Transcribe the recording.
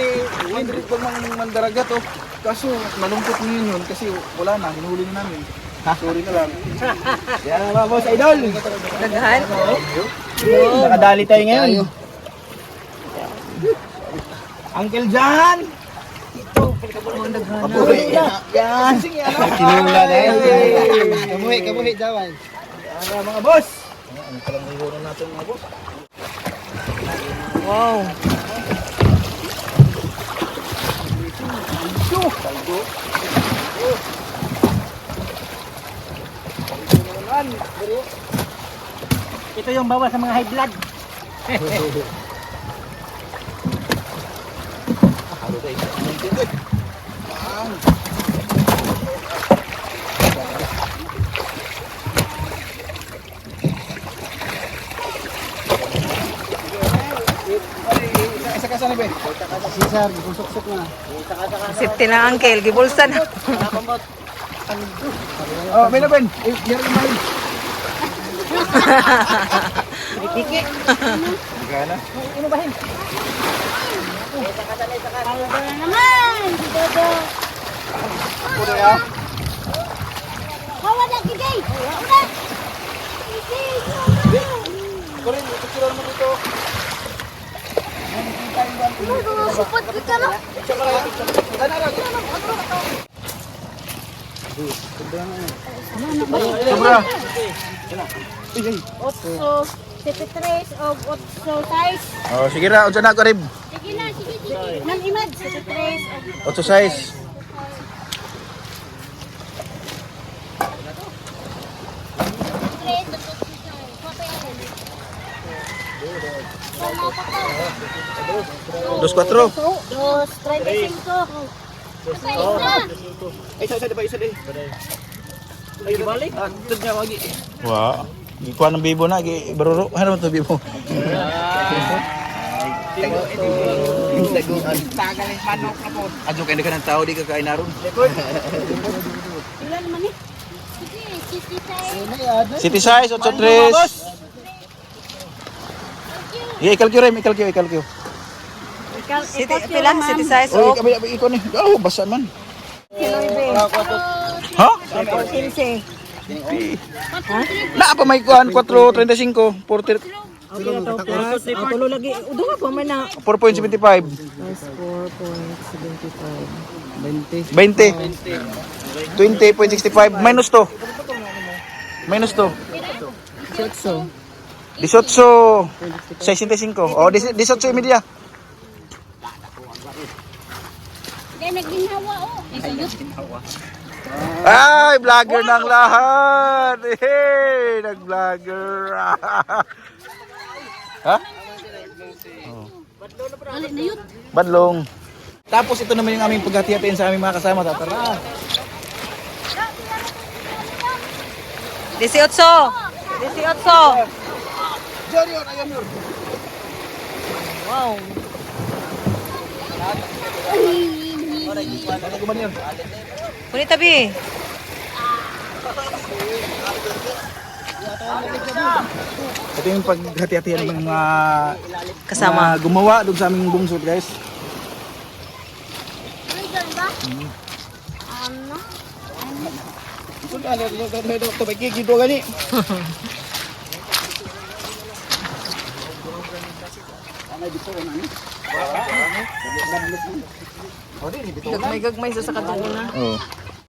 ni Windrid pag mandaragat oh. Kaso malungkot ngayon yun kasi wala na, hinuli na namin. Sorry na lang. Yan mga boss, idol. Naghan? Nakadali tayo ngayon. Uncle John! Kabuhi. Yan. Tinula na yan. Kabuhi, Jawan. Yan mga boss. Ano palang hihuro natin mga boss? Wow. Talgo. Ito yung bawa sa mga high blood. Isa ka sana ba? Sisar, busok-sok na. Safety na uncle, gibulsa na. Oh, may naman. Meron mahin. Diki. Gana. Ano ba hin? naman! Dodo! Puno ya. Hawa na, Gigay! Hawa na! Kurin, picture mo dito. Support kita na! Sobra. 8, 73 o 8 size. Oh, sige ra, unsa na ko rib. Sige na, sige, sige. Nang imad, 73 o 8 size. 2-4. 2-35. Isa di ba isa di. Ay balik. Ah, tud niya magi. Wow. Ikuha ng bibo na, baruro. Ano to bibo? Tagalin manok na po. Adyo kay ng tao di ka kain naron. Ilan man eh? Sige, 60 size. City size, 83. Ikalkyo. City, pila? City size Oh, o? kabay iko ni. Oh, basa man. Ha? 15. Na pa may kuan 4.35, 40 Tulo lagi. Udo nga po man na. 4.75. 4.75. 20. 20.65 minus to. Minus to. 18. 65. Oh, 18 media. Kaya nagginhawa o. Ay, vlogger ng lahat. Hey, nag-vlogger. Ha? Balik na yun. Badlong. Tapos ito naman yung aming paghati-hatiin sa aming mga kasama. Tara. 18. 18. Jorion, ayun yun. Wow. Ano ko ba yun? Kunit tabi. Ito yung paghati-hatian ng mga Kasama. mga gumawa doon sa aming bungsod, guys. Nandun ba? Ano? Ito na, ito may kikito gani. Gagmay sa kaduna. Oh.